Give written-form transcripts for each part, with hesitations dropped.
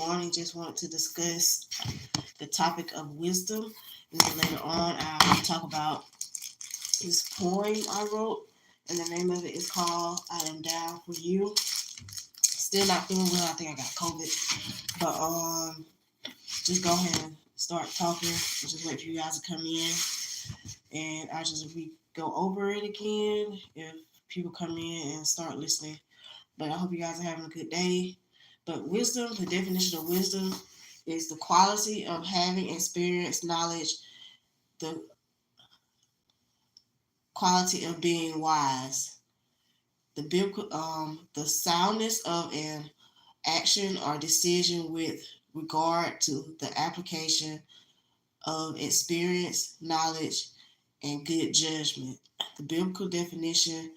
morning just wanted to discuss the topic of wisdom. And then later on, I'll talk about this poem I wrote. And the name of it is called I Am Down For You. Still not feeling well. I think I got COVID. But just go ahead and start talking. Just wait for you guys to come in. And we go over it again if people come in and start listening. But I hope you guys are having a good day. But wisdom, the definition of wisdom is the quality of having experience, knowledge, the quality of being wise, the soundness of an action or decision with regard to the application of experience, knowledge, and good judgment. The biblical definition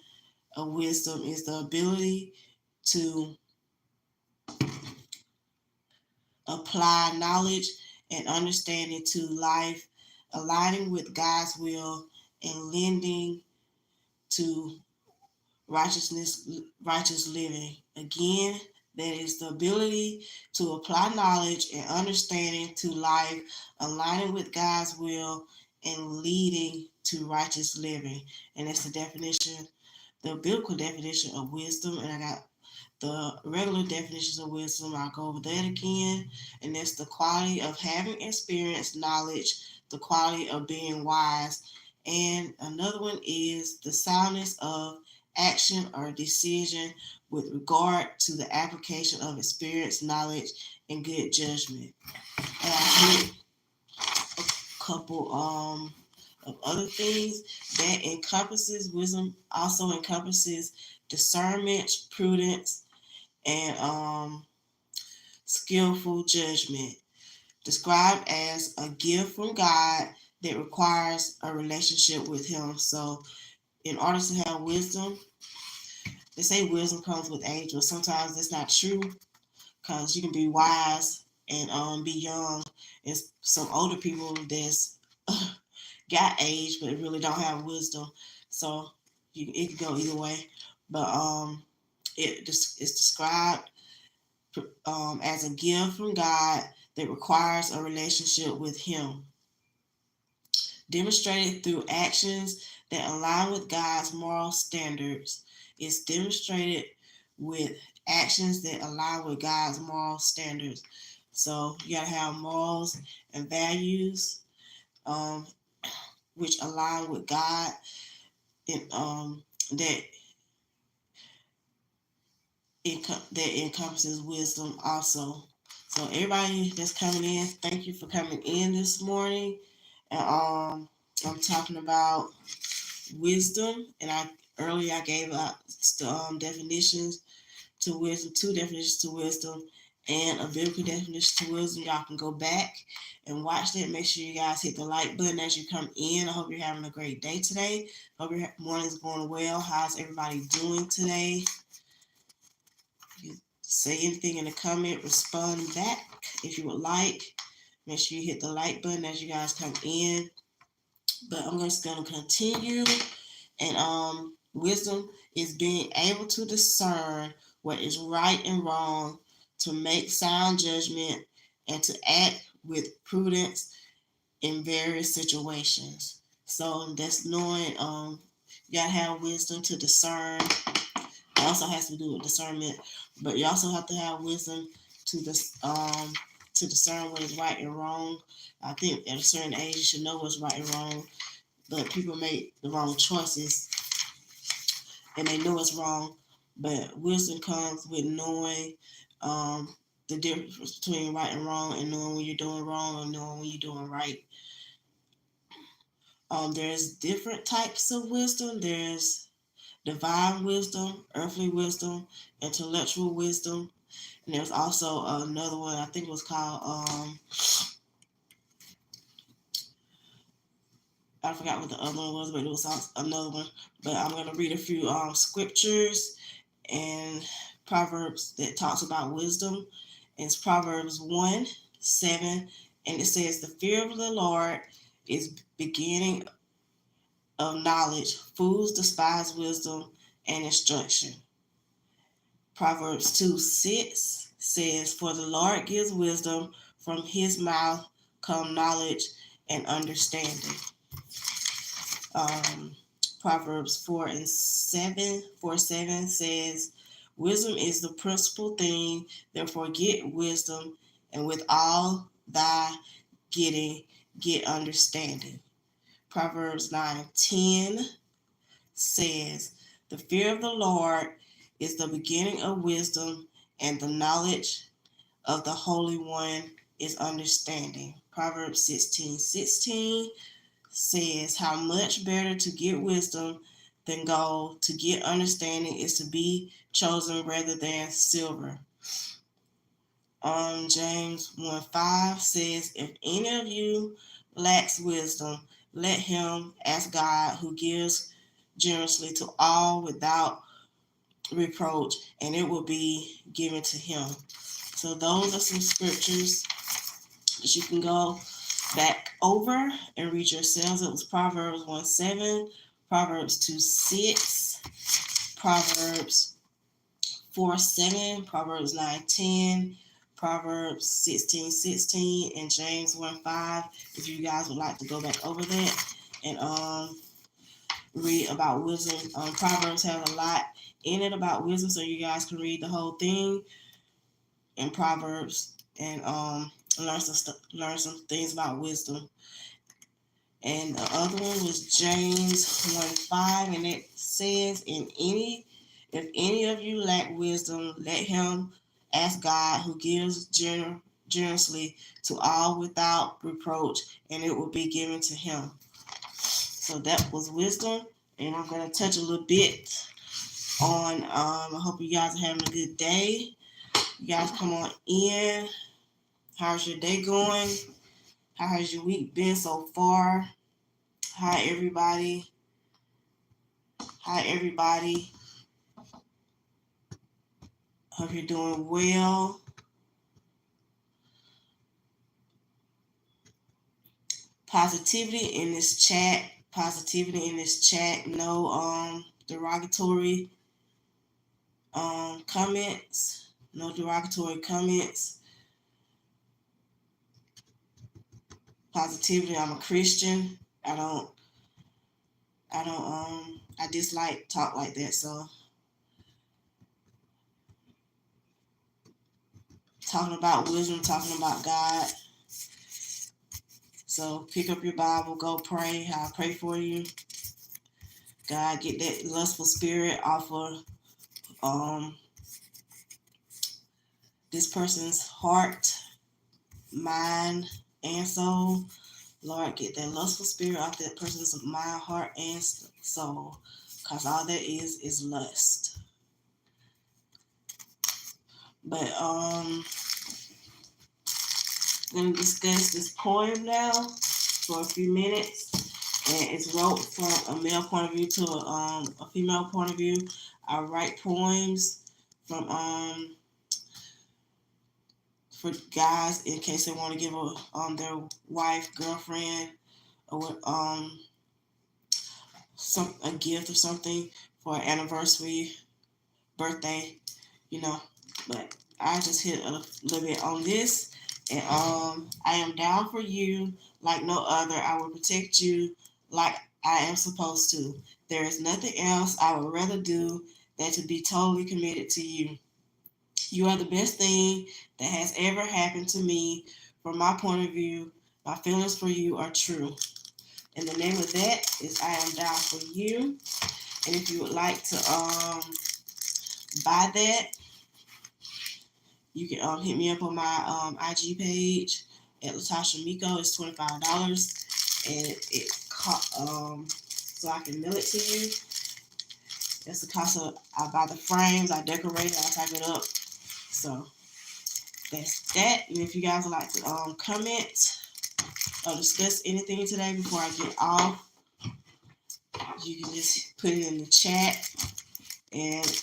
of wisdom is the ability to apply knowledge and understanding to life, aligning with God's will and lending to righteous living. Again, that is the ability to apply knowledge and understanding to life, aligning with God's will and leading to righteous living. And that's the definition, the biblical definition of wisdom. And I got the regular definitions of wisdom. I'll go over that again. And that's the quality of having experience, knowledge, the quality of being wise. And another one is the soundness of action or decision with regard to the application of experience, knowledge, and good judgment. And I hit a couple of other things that encompasses wisdom, also encompasses discernment, prudence, and skillful judgment, described as a gift from God that requires a relationship with Him. So, in order to have wisdom, they say wisdom comes with age, but sometimes that's not true because you can be wise and be young. And some older people that's got age but really don't have wisdom. So it can go either way. But it's described as a gift from God that requires a relationship with Him, demonstrated through actions that align with God's moral standards. It's demonstrated with actions that align with God's moral standards. So you gotta have morals and values, which align with God, and that that encompasses wisdom also. So everybody that's coming in, thank you for coming in this morning. And I'm talking about wisdom, and earlier I gave out definitions to wisdom, 2 definitions to wisdom, and a biblical definition to wisdom. Y'all can go back and watch that. Make sure you guys hit the like button as you come in. I hope you're having a great day today. Hope your morning's going well. How's everybody doing today? You say anything in the comment, respond back if you would like. Make sure you hit the like button as you guys come in. But I'm just going to continue. And wisdom is being able to discern what is right and wrong, to make sound judgment, and to act with prudence in various situations. So that's knowing you gotta have wisdom to discern. It also has to do with discernment, but you also have to have wisdom to discern what is right and wrong. I think at a certain age you should know what's right and wrong, but people make the wrong choices and they know it's wrong. But wisdom comes with knowing the difference between right and wrong, and knowing when you're doing wrong and knowing when you're doing right. There's different types of wisdom. There's divine wisdom, earthly wisdom, intellectual wisdom, and there's also another one I think it was called I forgot what the other one was, but it was another one. But I'm going to read a few scriptures and Proverbs that talks about wisdom. It's Proverbs 1:7, and it says, "The fear of the Lord is beginning of knowledge. Fools despise wisdom and instruction." Proverbs 2:6 says, "For the Lord gives wisdom, from his mouth come knowledge and understanding." Um, Proverbs 4:7 says, "Wisdom is the principal thing, therefore get wisdom, and with all thy getting, get understanding." Proverbs 9:10 says, "The fear of the Lord is the beginning of wisdom, and the knowledge of the Holy One is understanding." Proverbs 16:16 says, "How much better to get wisdom than gold, to get understanding is to be chosen rather than silver." James 1:5 says, "If any of you lacks wisdom, let him ask God, who gives generously to all without reproach, and it will be given to him." So those are some scriptures that you can go back over and read yourselves. It was Proverbs 1:7, Proverbs 2:6, Proverbs 4:7, Proverbs 9:10, Proverbs 16:16, and James 1:5. If you guys would like to go back over that and read about wisdom. Proverbs has a lot in it about wisdom, so you guys can read the whole thing in Proverbs and learn some things about wisdom. And the other one was James 1:5, and it says, if any of you lack wisdom, let him ask God, who gives generously to all without reproach, and it will be given to him. So that was wisdom, and I'm going to touch a little bit on, I hope you guys are having a good day. You guys come on in. How's your day going? How has your week been so far? Hi, everybody. Hi, everybody. Hope you're doing well. Positivity in this chat. Positivity in this chat. No derogatory comments. No derogatory comments. Positivity. I'm a Christian. I dislike talk like that. So talking about wisdom, talking about God. So pick up your Bible, go pray. I'll pray for you. God, get that lustful spirit off of this person's heart, mind, and soul. Lord, get that lustful spirit off that person's mind, heart, and soul. Because all that is lust. But I'm going to discuss this poem now for a few minutes. And it's wrote from a male point of view to a female point of view. I write poems from for guys in case they want to give their wife, girlfriend, or a gift or something for an anniversary, birthday, you know. But I just hit a little bit on this, and I am down for you like no other. I will protect you like I am supposed to. There is nothing else I would rather do than to be totally committed to you. You are the best thing that has ever happened to me. From my point of view, my feelings for you are true. And the name of that is I Am Down for You. And if you would like to buy that, you can hit me up on my IG page at Latasha Meko. It's $25, and so I can mail it to you. That's the cost of. I buy the frames, I decorate it, I type it up. So that's that. And if you guys would like to comment or discuss anything today before I get off, you can just put it in the chat. And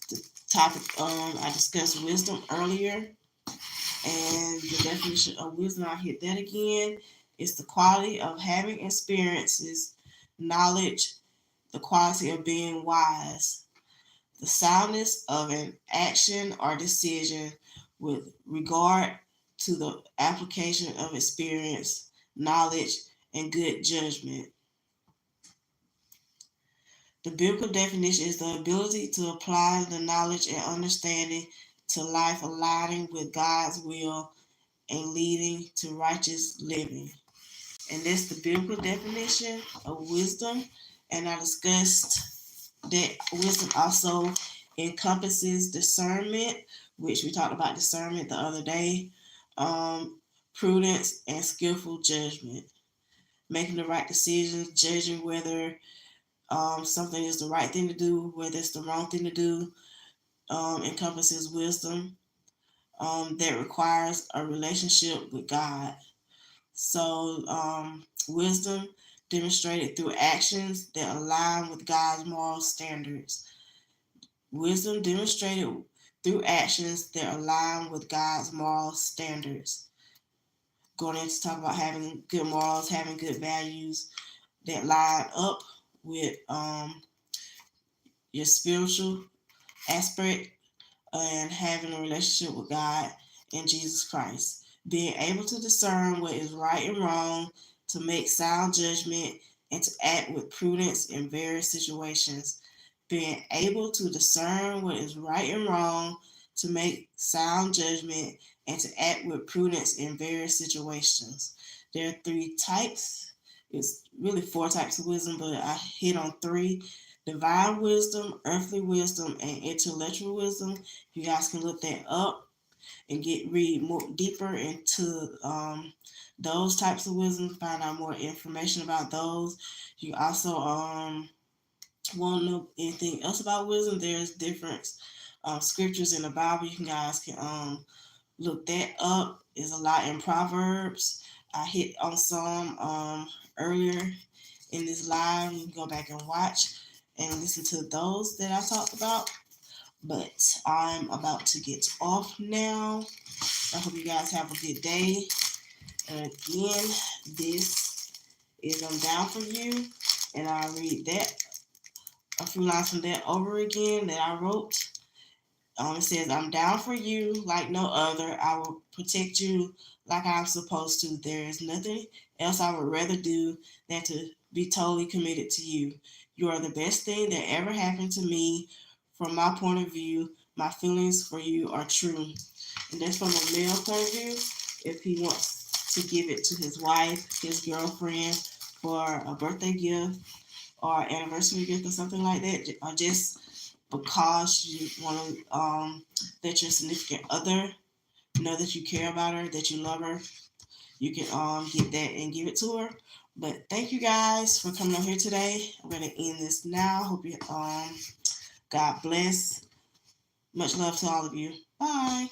the topic I discussed wisdom earlier, and the definition of wisdom, I hit that again. It's the quality of having experiences, knowledge, the quality of being wise, the soundness of an action or decision with regard to the application of experience, knowledge, and good judgment. The biblical definition is the ability to apply the knowledge and understanding to life, aligning with God's will and leading to righteous living. And that's the biblical definition of wisdom. And I discussed that wisdom also encompasses discernment, which we talked about discernment the other day, prudence, and skillful judgment, making the right decisions, judging whether something is the right thing to do, whether it's the wrong thing to do, encompasses wisdom that requires a relationship with God. So, wisdom demonstrated through actions that align with God's moral standards. Wisdom demonstrated through actions that align with God's moral standards. Going in to talk about having good morals, having good values that line up with your spiritual aspect and having a relationship with God and Jesus Christ. Being able to discern what is right and wrong, to make sound judgment, and to act with prudence in various situations. Being able to discern what is right and wrong, to make sound judgment, and to act with prudence in various situations. There are three types. It's really four types of wisdom, but I hit on three: divine wisdom, earthly wisdom, and intellectual wisdom. You guys can look that up and read more deeper into those types of wisdom, find out more information about those. You also want to know anything else about wisdom, there's different scriptures in the Bible. You guys can look that up. There's a lot in Proverbs. I hit on some earlier in this live. You can go back and watch and listen to those that I talked about. But I'm about to get off now. I hope you guys have a good day. And again, this is I'm Down For You. And I'll read that, a few lines from that over again that I wrote. It says, I'm down for you like no other. I will protect you like I'm supposed to. There is nothing else I would rather do than to be totally committed to you. You are the best thing that ever happened to me. From my point of view, my feelings for you are true. And that's from a male point of view. If he wants to give it to his wife, his girlfriend, for a birthday gift or anniversary gift or something like that, or just because you want to let your significant other know that you care about her, that you love her, you can get that and give it to her. But thank you guys for coming on here today. I'm going to end this now. Hope you God bless. Much love to all of you. Bye.